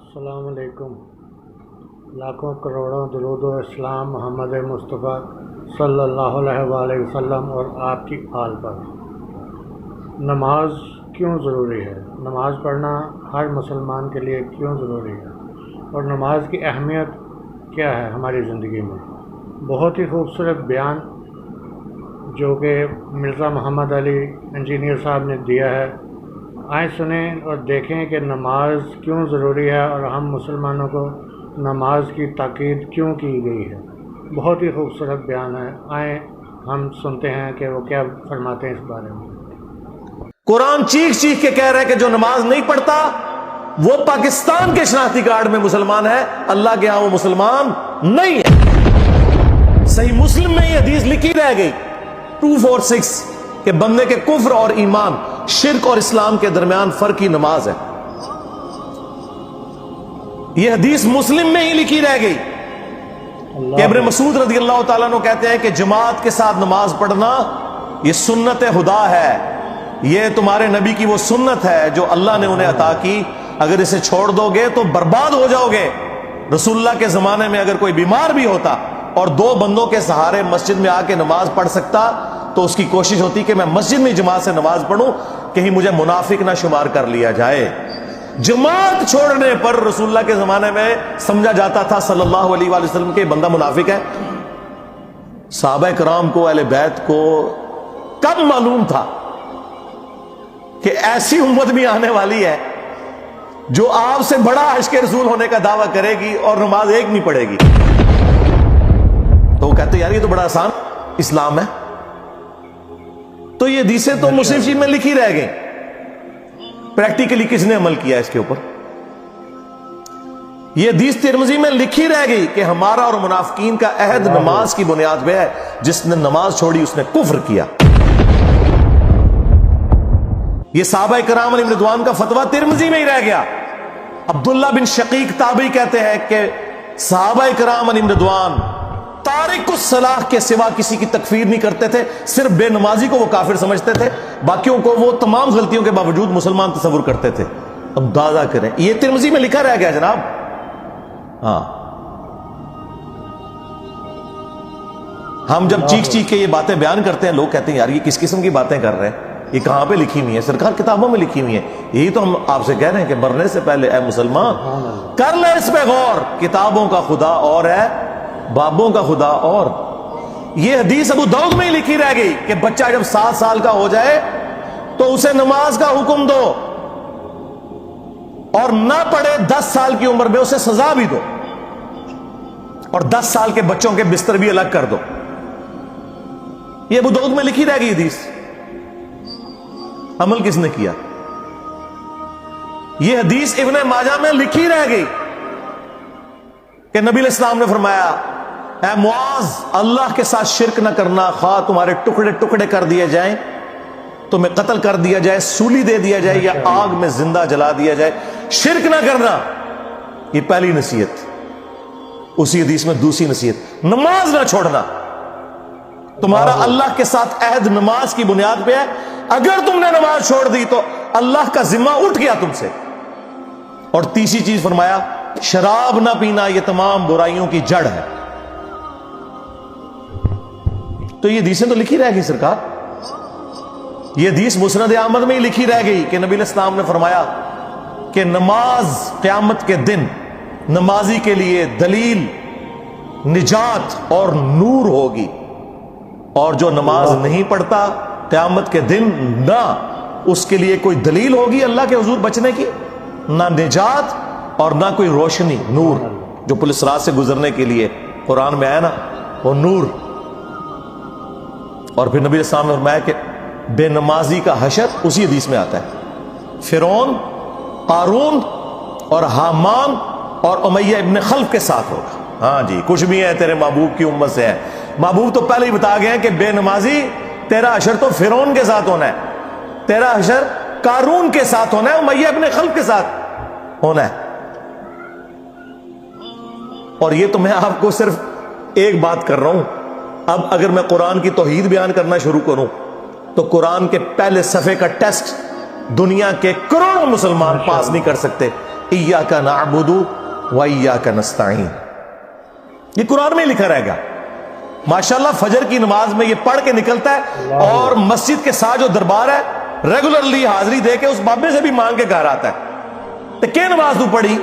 السلام علیکم۔ لاکھوں کروڑوں درود و اسلام محمد مصطفیٰ صلی اللہ علیہ وآلہ وسلم اور آپ کی آل پر۔ نماز کیوں ضروری ہے؟ نماز پڑھنا ہر مسلمان کے لیے کیوں ضروری ہے اور نماز کی اہمیت کیا ہے ہماری زندگی میں؟ بہت ہی خوبصورت بیان جو کہ مرزا محمد علی انجینئر صاحب نے دیا ہے۔ آئیں سنیں اور دیکھیں کہ نماز کیوں ضروری ہے اور ہم مسلمانوں کو نماز کی تاکید کیوں کی گئی ہے۔ بہت ہی خوبصورت بیان ہے، آئیں ہم سنتے ہیں کہ وہ کیا فرماتے ہیں اس بارے میں۔ قرآن چیخ چیخ کے کہہ رہا ہے کہ جو نماز نہیں پڑھتا وہ پاکستان کے شناختی کارڈ میں مسلمان ہے، اللہ کے ہاں وہ مسلمان نہیں ہے۔ صحیح مسلم میں یہ حدیث لکھی رہ گئی 246 کہ بندے کے کفر اور ایمان، شرک اور اسلام کے درمیان فرق ہی نماز ہے۔ یہ حدیث مسلم میں ہی لکھی رہ گئی کہ ابن مسعود رضی اللہ تعالیٰ عنہ کہتے ہیں کہ جماعت کے ساتھ نماز پڑھنا یہ سنت خدا ہے، یہ تمہارے نبی کی وہ سنت ہے جو اللہ نے انہیں عطا کی، اگر اسے چھوڑ دو گے تو برباد ہو جاؤ گے۔ رسول اللہ کے زمانے میں اگر کوئی بیمار بھی ہوتا اور دو بندوں کے سہارے مسجد میں آ کے نماز پڑھ سکتا تو اس کی کوشش ہوتی کہ میں مسجد میں جماعت سے نماز پڑھوں، کہیں مجھے منافق نہ شمار کر لیا جائے۔ جماعت چھوڑنے پر رسول اللہ کے زمانے میں سمجھا جاتا تھا صلی اللہ علیہ وآلہ وسلم کہ بندہ منافق ہے۔ صحابہ کرام کو، اہل بیت کو کب معلوم تھا کہ ایسی امت بھی آنے والی ہے جو آپ سے بڑا عشق رسول ہونے کا دعویٰ کرے گی اور نماز ایک نہیں پڑھے گی؟ تو وہ کہتے یار یہ تو بڑا آسان اسلام ہے۔ تو یہ حدیثیں تو مسلم شریف میں لکھی رہ گئی، پریکٹیکلی کس نے عمل کیا اس کے اوپر؟ یہ حدیث ترمذی میں لکھی رہ گئی کہ ہمارا اور منافقین کا عہد نماز کی بنیاد پہ ہے، جس نے نماز چھوڑی اس نے کفر کیا۔ یہ صحابہ کرام علیہم رضوان کا فتویٰ ترمذی میں ہی رہ گیا۔ عبداللہ بن شقیق تابعی کہتے ہیں کہ صحابہ کرام علیہم رضوان تارک الصلاۃ کے سوا کسی کی تکفیر نہیں کرتے تھے، صرف بے نمازی کو وہ کافر سمجھتے تھے، باقیوں کو وہ تمام غلطیوں کے باوجود مسلمان تصور کرتے تھے۔ اب اندازہ کریں، یہ ترمذی میں لکھا رہ گیا جناب۔ ہاں، ہم جب چیخ چیخ کے یہ باتیں بیان کرتے ہیں لوگ کہتے ہیں یار یہ کس قسم کی باتیں کر رہے ہیں، یہ کہاں پہ لکھی ہوئی ہے؟ سرکار کتابوں میں لکھی ہوئی ہے۔ یہی تو ہم آپ سے کہہ رہے ہیں کہ مرنے سے پہلے اے مسلمان کر لے اس پہ غور، کتابوں کا خدا اور ہے، بابوں کا خدا اور۔ یہ حدیث ابو داؤد میں ہی لکھی رہ گئی کہ بچہ جب 7 سال کا ہو جائے تو اسے نماز کا حکم دو اور نہ پڑھے 10 سال کی عمر میں اسے سزا بھی دو، اور 10 سال کے بچوں کے بستر بھی الگ کر دو۔ یہ ابو داؤد میں لکھی رہ گئی حدیث، عمل کس نے کیا؟ یہ حدیث ابن ماجہ میں لکھی رہ گئی کہ نبی علیہ السلام نے فرمایا اے معاذ اللہ کے ساتھ شرک نہ کرنا، خواہ تمہارے ٹکڑے ٹکڑے کر دیے جائیں، تمہیں قتل کر دیا جائے، سولی دے دیا جائے یا آگ میں زندہ جلا دیا جائے، شرک نہ کرنا۔ یہ پہلی نصیحت۔ اسی حدیث میں دوسری نصیحت، نماز نہ چھوڑنا۔ تمہارا اللہ کے ساتھ عہد نماز کی بنیاد پہ ہے، اگر تم نے نماز چھوڑ دی تو اللہ کا ذمہ اٹھ گیا تم سے۔ اور تیسری چیز فرمایا شراب نہ پینا، یہ تمام برائیوں کی جڑ ہے۔ تو یہ حدیثیں تو لکھی رہ گئی سرکار۔ یہ حدیث مسند احمد میں ہی لکھی رہ گئی کہ نبی علیہ السلام نے فرمایا کہ نماز قیامت کے دن نمازی کے لیے دلیل، نجات اور نور ہوگی، اور جو نماز نہیں پڑھتا قیامت کے دن نہ اس کے لیے کوئی دلیل ہوگی اللہ کے حضور بچنے کی، نہ نجات اور نہ کوئی روشنی، نور جو پولیس رات سے گزرنے کے لیے قرآن میں آیا نا، وہ نور۔ اور پھر نبی علیہ السلام نے فرمایا کہ بے نمازی کا حشر اسی حدیث میں آتا ہے، فرعون، قارون اور حامان اور امیہ ابن خلف کے ساتھ ہوگا۔ ہاں جی، کچھ بھی ہے تیرے محبوب کی امت سے ہے۔ محبوب تو پہلے ہی بتا گئے ہیں کہ بے نمازی تیرا حشر تو فرعون کے ساتھ ہونا ہے، تیرا حشر قارون کے ساتھ ہونا ہے، امیہ ابن خلف کے ساتھ ہونا ہے۔ اور یہ تو میں آپ کو صرف ایک بات کر رہا ہوں، اب اگر میں قرآن کی توحید بیان کرنا شروع کروں تو قرآن کے پہلے صفحے کا ٹیسٹ دنیا کے کروڑوں مسلمان پاس نہیں کر سکتے، ایاک نعبد و ایاک نستعین. یہ قرآن میں لکھا رہے گا. ماشاءاللہ فجر کی نماز میں یہ پڑھ کے نکلتا ہے اور مسجد کے ساتھ جو دربار ہے ریگولرلی حاضری دے کے اس بابے سے بھی مانگ کے گھر آتا ہے. تو کیا نماز تو پڑھی؟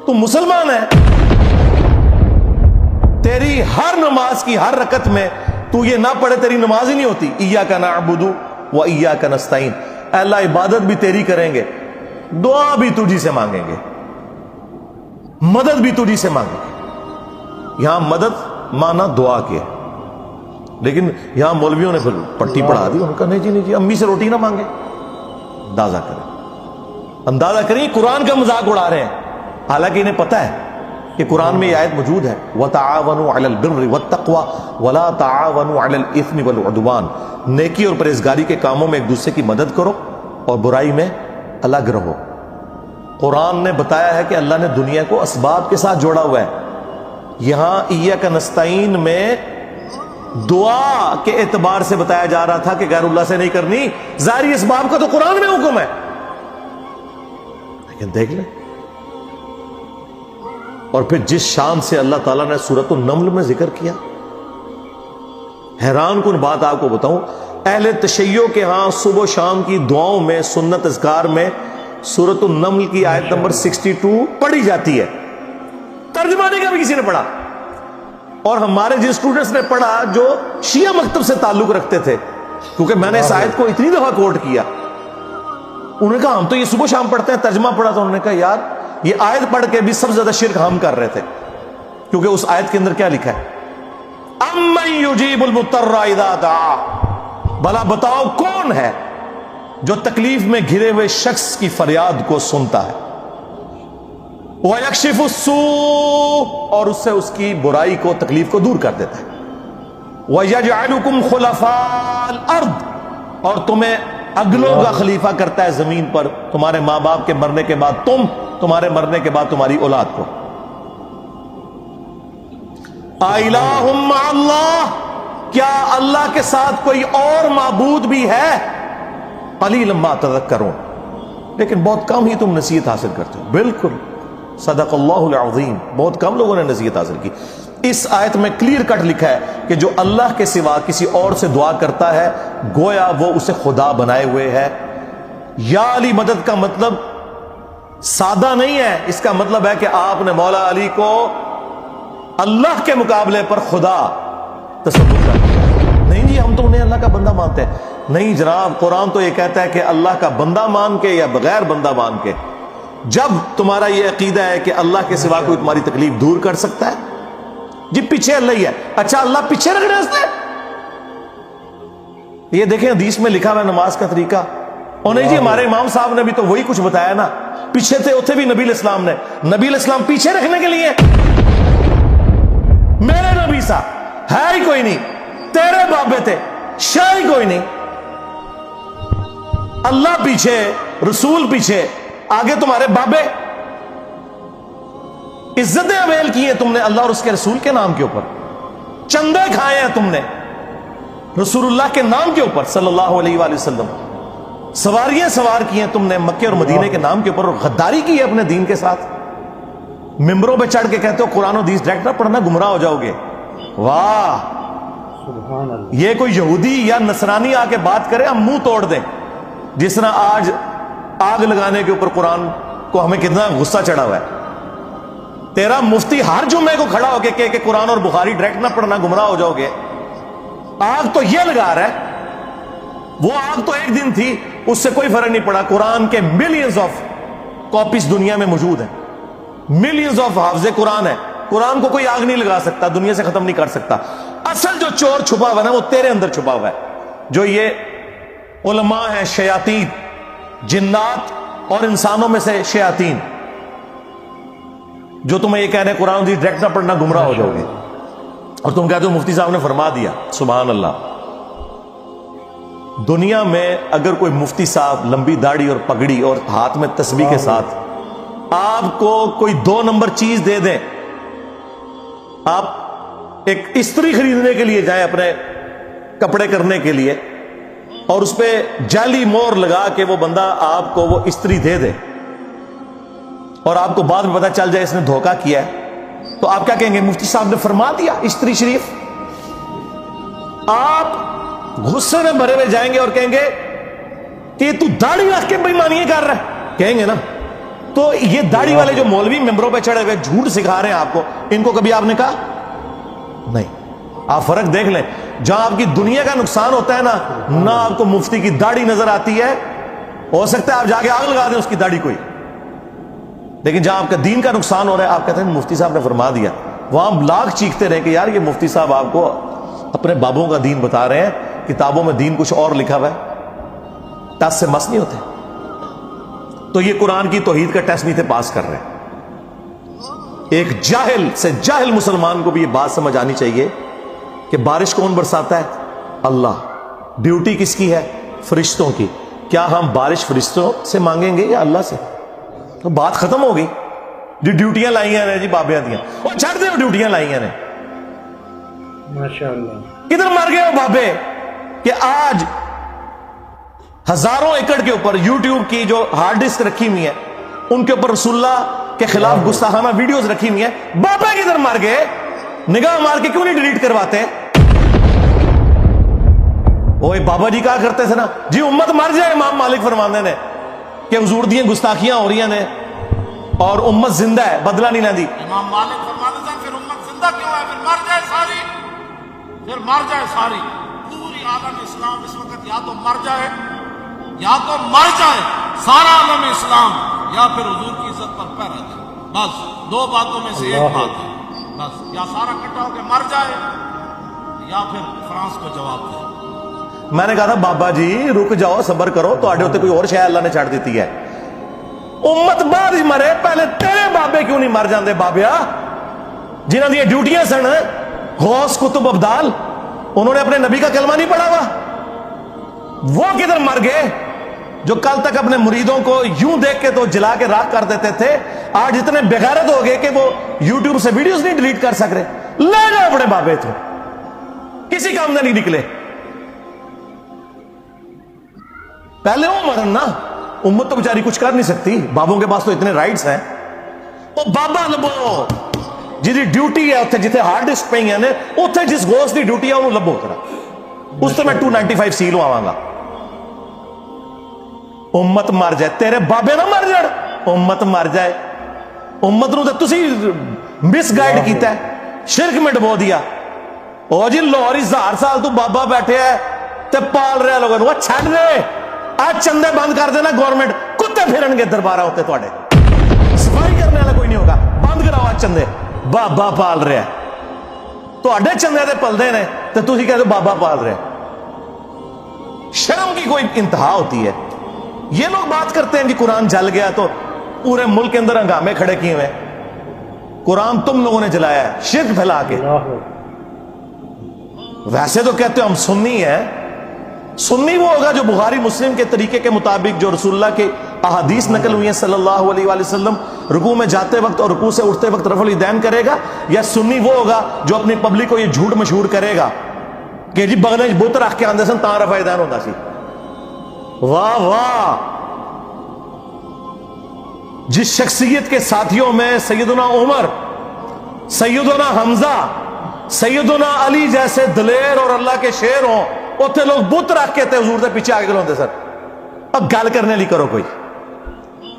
تو مسلمان ہے. تیری ہر نماز کی ہر رکعت میں تو یہ نہ پڑھے تیری نماز ہی نہیں ہوتی. ایاک نعبد و ایاک نستعین. اے اللہ عبادت بھی تیری کریں گے, دعا بھی تجھی سے مانگیں گے, مدد بھی تجھی سے مانگیں گے. یہاں مدد مانا دعا کے, لیکن یہاں مولویوں نے پھر پٹی پڑھا دی. ان کا نہیں جی امی سے روٹی نہ مانگے. اندازہ کریں قرآن کا مذاق اڑا رہے ہیں, حالانکہ انہیں پتہ ہے کہ قرآن میں یہ آیت موجود ہے وَتَعَاوَنُوا عَلَى الْبِرِّ وَالتَّقْوَى وَلَا تَعَاوَنُوا عَلَى الْإِثْمِ وَالْعُدْوَانِ. نیکی اور پرہیزگاری کے کاموں میں ایک دوسرے کی مدد کرو اور برائی میں الگ رہو. قرآن نے بتایا ہے کہ اللہ نے دنیا کو اسباب کے ساتھ جوڑا ہوا ہے. یہاں ایاک نستعین میں دعا کے اعتبار سے بتایا جا رہا تھا کہ غیر اللہ سے نہیں کرنی. ظاہری اسباب کا تو قرآن میں حکم ہے, لیکن دیکھ لیں. اور پھر جس شان سے اللہ تعالیٰ نے سورۃ النمل میں ذکر کیا, حیران کن بات آپ کو بتاؤں, اہل تشیع کے ہاں صبح و شام کی دعاؤں میں سنت اذکار میں سورۃ النمل کی آیت نمبر 62 پڑھی جاتی ہے. ترجمہ نہیں کا بھی کسی نے پڑھا. اور ہمارے جن اسٹوڈنٹس نے پڑھا جو شیعہ مکتب سے تعلق رکھتے تھے, کیونکہ میں نے اس آیت کو اتنی دفعہ کوٹ کیا, انہوں نے کہا ہم تو یہ صبح شام پڑھتے ہیں. ترجمہ پڑھا تو انہوں نے کہا یار یہ آیت پڑھ کے بھی سب سے زیادہ شرک ہم کر رہے تھے, کیونکہ اس آیت کے اندر کیا لکھا ہے, امن یجیب المضطر اذا دعا. بھلا بتاؤ کون ہے جو تکلیف میں گھرے ہوئے شخص کی فریاد کو سنتا ہے, وَيَكْشِفُ السُّوءَ, اور اس سے اس کی برائی کو تکلیف کو دور کر دیتا ہے, وَيَجْعَلُكُمْ خُلَفَاءَ الْأَرْضِ, اور تمہیں اگلوں کا خلیفہ کرتا ہے زمین پر, تمہارے ماں باپ کے مرنے کے بعد تم, تمہارے مرنے کے بعد تمہاری اولاد کو. اِلَٰهٌ مَّعَ اللَّهِ, کیا اللہ کے ساتھ کوئی اور معبود بھی ہے؟ قَلِيلًا مَّا تَذَكَّرُونَ, لیکن بہت کم ہی تم نصیحت حاصل کرتے ہو. بالکل صدق اللہ العظیم, بہت کم لوگوں نے نصیحت حاصل کی. اس آیت میں کلیئر کٹ لکھا ہے کہ جو اللہ کے سوا کسی اور سے دعا کرتا ہے گویا وہ اسے خدا بنائے ہوئے ہے. یا علی مدد کا مطلب سادہ نہیں ہے, اس کا مطلب ہے کہ آپ نے مولا علی کو اللہ کے مقابلے پر خدا تصور کر دیا. نہیں جی ہم تو انہیں اللہ کا بندہ مانتے ہیں. نہیں جناب, قرآن تو یہ کہتا ہے کہ اللہ کا بندہ مان کے یا بغیر بندہ مان کے. جب تمہارا یہ عقیدہ ہے کہ اللہ کے سوا کوئی تمہاری تکلیف دور کر سکتا ہے, جی پیچھے اللہ ہی ہے. اچھا اللہ پیچھے رکھنے سے, یہ دیکھیں حدیث میں لکھا ہوا ہے نماز کا طریقہ. اور نہیں جی ہمارے امام صاحب نے بھی تو وہی کچھ بتایا نا, پیچھے تھے اتنے بھی نبی علیہ السلام نے. نبی علیہ السلام پیچھے رکھنے کے لیے, میرے نبی صاحب ہے ہی کوئی نہیں, تیرے بابے تھے شاہ ہی کوئی نہیں. اللہ پیچھے, رسول پیچھے, آگے تمہارے بابے. عزتیں اویل کی ہیں تم نے اللہ اور اس کے رسول کے نام کے اوپر, چندے کھائے ہیں تم نے رسول اللہ کے نام کے اوپر صلی اللہ علیہ وآلہ وسلم, سواریاں سوار کی ہیں تم نے مکے اور مدینے کے نام کے اوپر, اور غداری کی ہے اپنے دین کے ساتھ. ممبروں پہ چڑھ کے کہتے ہو قرآن و حدیث ڈائریکٹ نہ پڑھنا گمراہ ہو جاؤ گے. واہ, سبحان اللہ. یہ کوئی یہودی یا نصرانی آ کے بات کرے ہم منہ توڑ دیں. جس طرح آج آگ لگانے کے اوپر قرآن کو ہمیں کتنا غصہ چڑھا ہوا ہے. تیرا مفتی ہر جمعے کو کھڑا ہو کے کہ قرآن اور بخاری ڈائریکٹ نہ پڑھنا گمراہ ہو جاؤ گے. آگ تو یہ لگا رہا ہے, وہ آگ تو ایک دن تھی, اس سے کوئی فرق نہیں پڑا. قرآن کے ملینز آف کاپیز دنیا میں موجود ہیں, ملینز آف حافظ قرآن ہے. قرآن کو کوئی آگ نہیں لگا سکتا, دنیا سے ختم نہیں کر سکتا. اصل جو چور چھپا ہوا ہے وہ تیرے اندر چھپا ہوا ہے. جو یہ علماء ہیں شیاطین, جنات اور انسانوں میں سے شیاطین, جو تمہیں یہ کہہ رہے ہیں قرآن حدیث ڈائریکٹ نہ پڑھنا گمراہ ہو جاؤ گے, اور تم کہتے ہو مفتی صاحب نے فرما دیا. سبحان اللہ. دنیا میں اگر کوئی مفتی صاحب لمبی داڑھی اور پگڑی اور ہاتھ میں تسبیح کے ساتھ آپ کو کوئی 2 نمبر چیز دے دیں, آپ ایک استری خریدنے کے لیے جائیں اپنے کپڑے کرنے کے لیے, اور اس پہ جعلی مور لگا کے وہ بندہ آپ کو وہ استری دے دے, اور آپ کو بعد میں پتا چل جائے اس نے دھوکہ کیا ہے، تو آپ کیا کہیں گے؟ مفتی صاحب نے فرما دیا اشتری شریف. آپ غصے میں بھرے ہوئے جائیں گے اور کہیں گے کہ تو داڑھی رکھ کے بےایمانی کر رہا ہے، کہیں گے نا. تو یہ داڑھی والے جو مولوی ممبروں پہ چڑھے ہوئے جھوٹ سکھا رہے ہیں آپ کو، ان کو کبھی آپ نے کہا نہیں؟ آپ فرق دیکھ لیں، جہاں آپ کی دنیا کا نقصان ہوتا ہے نہ آپ کو مفتی کی داڑھی نظر آتی ہے، ہو سکتا ہے آپ جا کے آگ لگا دیں اس کی داڑھی کوئی، لیکن جہاں آپ کا دین کا نقصان ہو رہا ہے آپ کہتے ہیں مفتی صاحب نے فرما دیا. وہاں لاکھ چیختے رہے کہ یار یہ مفتی صاحب آپ کو اپنے بابوں کا دین بتا رہے ہیں، کتابوں میں دین کچھ اور لکھا ہوا ہے، ٹس سے مس نہیں ہوتے. تو یہ قرآن کی توحید کا ٹیسٹ نہیں تھے پاس کر رہے. ایک جاہل سے جاہل مسلمان کو بھی یہ بات سمجھ آنی چاہیے کہ بارش کون برساتا ہے؟ اللہ. ڈیوٹی کس کی ہے؟ فرشتوں کی. کیا ہم بارش فرشتوں سے مانگیں گے یا اللہ سے؟ تو بات ختم ہو گئی. جو ڈیوٹیاں لائی ہیں جی بابیاں دیاں، وہ چھڑ دے، وہ ڈیوٹیاں لائی ہیں ماشاءاللہ. کدھر مر گئے وہ بابے کہ آج ہزاروں ایکڑ کے اوپر یوٹیوب کی جو ہارڈ ڈسک رکھی ہوئی ہے ان کے اوپر رسول اللہ کے خلاف گستاخانہ ویڈیوز رکھی ہوئی ہیں. بابا کدھر مر گئے؟ نگاہ مار کے کیوں نہیں ڈیلیٹ کرواتے؟ اوے بابا جی کہا کرتے تھے نا جی امت مر جائے، امام مالک فرماندے نے کہ حضور دیاں گستاخیاں ہو رہی ہیں اور امت زندہ ہے، بدلہ نہیں لیندی. امام مالک فرماتے تھے پھر امت زندہ کیوں ہے؟ پھر مر جائے ساری، پھر مر جائے ساری. پوری عالم اسلام اس وقت یا تو مر جائے، یا تو مر جائے سارا عالم اسلام، یا پھر حضور کی عزت پر پہ رہ جائے. بس دو باتوں میں سے ایک بات ہے. بس یا سارا اکٹھا ہو کے مر جائے یا پھر فرانس کو جواب دے. میں نے کہا تھا بابا جی رک جاؤ، صبر کرو، تو آڈے ہوتے کوئی اور شاید اللہ نے چھاڑ دیتی ہے. امت بعد ہی مرے، پہلے تیرے بابے کیوں نہیں مر جاندے بابیا جنہاں دی ڈیوٹیاں سن؟ غوث کتب ابدال، انہوں نے اپنے نبی کا کلمہ نہیں پڑھا ہوا؟ وہ کدھر مر گئے جو کل تک اپنے مریدوں کو یوں دیکھ کے تو جلا کے راکھ کر دیتے تھے، آج اتنے بغیرت ہو گئے کہ وہ یوٹیوب سے ویڈیوز نہیں ڈیلیٹ کر سک رہے. لے جاؤ اپنے بابے تو، کسی کام میں نہیں نکلے. پہلے وہ مرن نا، امت تو بیچاری کچھ کر نہیں سکتی، بابوں کے پاس تو اتنے رائٹس ہیں. وہ بابا لبو جی ڈیوٹی ہے اتنے جتنے ہارڈ ڈسک پہ ہیں اتنے جس گوشت کی ڈیوٹی ہے انہوں لبو کرا اس تو میں 295 سی لو آواں گا. امت مر جائے، تیرے بابے نہ مر جائے، امت مر جائے. امت نو تو تسی مس گائیڈ کیتا ہے، شرک میں ڈبو دیا. او جی لاہوری 1000 سال تو بابا بیٹھے ہے تے پال رہے لوگوں نو، چھڑ دے. آج چندے بند کر دینا گورنمنٹ، کتے پھرن گے دربارہ ہوتے تواڈے، صفائی کرنے والا کوئی نہیں ہوگا. بند کراؤ آج چندے، بابا پال رہا ہے. تواڈے چندے تے پلدے نے تے تسی کہتے بابا پال رہے. شرم کی کوئی انتہا ہوتی ہے. یہ لوگ بات کرتے ہیں کہ قرآن جل گیا تو پورے ملک کے اندر ہنگامے کھڑے کیے ہوئے. قرآن تم لوگوں نے جلایا ہے شرک پھیلا کے. ویسے تو کہتے ہو ہم سنی ہیں. سنی وہ ہوگا جو بخاری مسلم کے طریقے کے مطابق جو رسول اللہ کے احادیث نقل ہوئی ہیں صلی اللہ علیہ وآلہ وسلم، رکوع میں جاتے وقت اور رکوع سے اٹھتے وقت رفع الیدین کرے گا. یا سنی وہ ہوگا جو اپنی پبلک کو یہ جھوٹ مشہور کرے گا کہ جی بغلے بت رکھ کے آندے سن تاں رفع الیدین ہوتا سی. واہ واہ. جس شخصیت کے ساتھیوں میں سیدنا عمر، سیدنا حمزہ، سیدنا علی جیسے دلیر اور اللہ کے شیر ہوں، اتنے لوگ بت رکھ کے تے حضور دے پیچھے آگے کھلوندے سر. اب گل کرنے لی کرو کوئی،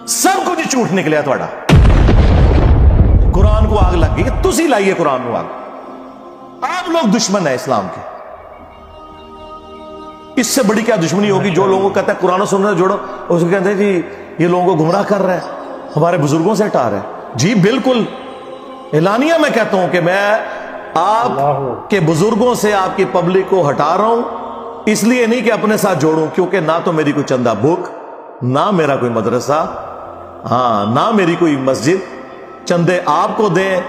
سب کچھ جھوٹ نکلیا تھوڑا. قرآن کو آگ لگ گئی، تسی لائیے قرآن کو آگ. آپ لوگ دشمن ہیں اسلام کے. اس سے بڑی کیا دشمنی ہوگی جو لوگوں کو کہتا ہے قرآن و سنت سے جوڑو، اس کو کہتے ہیں جی یہ لوگوں کو گمراہ کر رہا ہے، ہمارے بزرگوں سے ہٹا رہا ہے. جی بالکل اعلانیہ میں کہتا ہوں کہ میں آپ کے بزرگوں سے آپ کی پبلک کو ہٹا رہا ہوں، اس لیے نہیں کہ اپنے ساتھ جوڑوں، کیونکہ نہ تو میری کوئی چندہ بک، نہ میرا کوئی مدرسہ، ہاں نہ میری کوئی مسجد. چندے آپ کو دیں،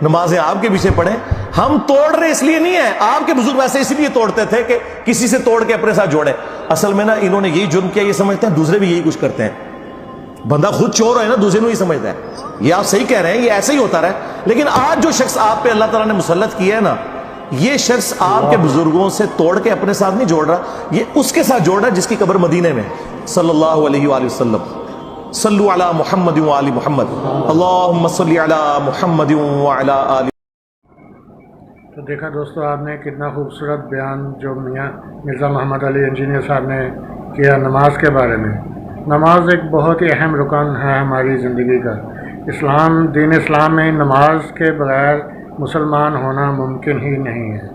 نمازیں آپ کے پیچھے پڑھیں. ہم توڑ رہے اس لیے نہیں ہے، آپ کے بزرگ ویسے اس لیے توڑتے تھے کہ کسی سے توڑ کے اپنے ساتھ جوڑیں. اصل میں نا انہوں نے یہی جرم کیا، یہ سمجھتے ہیں دوسرے بھی یہی کچھ کرتے ہیں. بندہ خود چور ہے نا دوسرے کو ہی سمجھتا ہے. یہ آپ صحیح کہہ رہے ہیں، یہ ایسے ہی ہوتا رہا. لیکن آج جو شخص آپ پہ اللہ تعالیٰ نے مسلط کیا ہے نا، یہ شخص آپ کے بزرگوں سے توڑ کے اپنے ساتھ نہیں جوڑ رہا، یہ اس کے ساتھ جوڑ رہا ہے جس کی قبر مدینے میں صلی اللہ علیہ وآلہ وسلم. صلو علی محمد و آل محمد، اللہم صلی علی محمد و علی آل۔ تو دیکھا دوستو آپ نے کتنا خوبصورت بیان جو میاں مرزا محمد علی انجینئر صاحب نے کیا نماز کے بارے میں۔ نماز ایک بہت ہی اہم رکن ہے ہماری زندگی کا۔ دین اسلام میں نماز کے بغیر مسلمان ہونا ممکن ہی نہیں ہے۔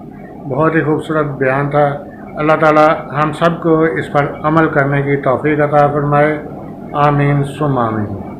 بہت ہی خوبصورت بیان تھا۔ اللہ تعالی ہم سب کو اس پر عمل کرنے کی توفیق عطا فرمائے، آمین ثم آمین۔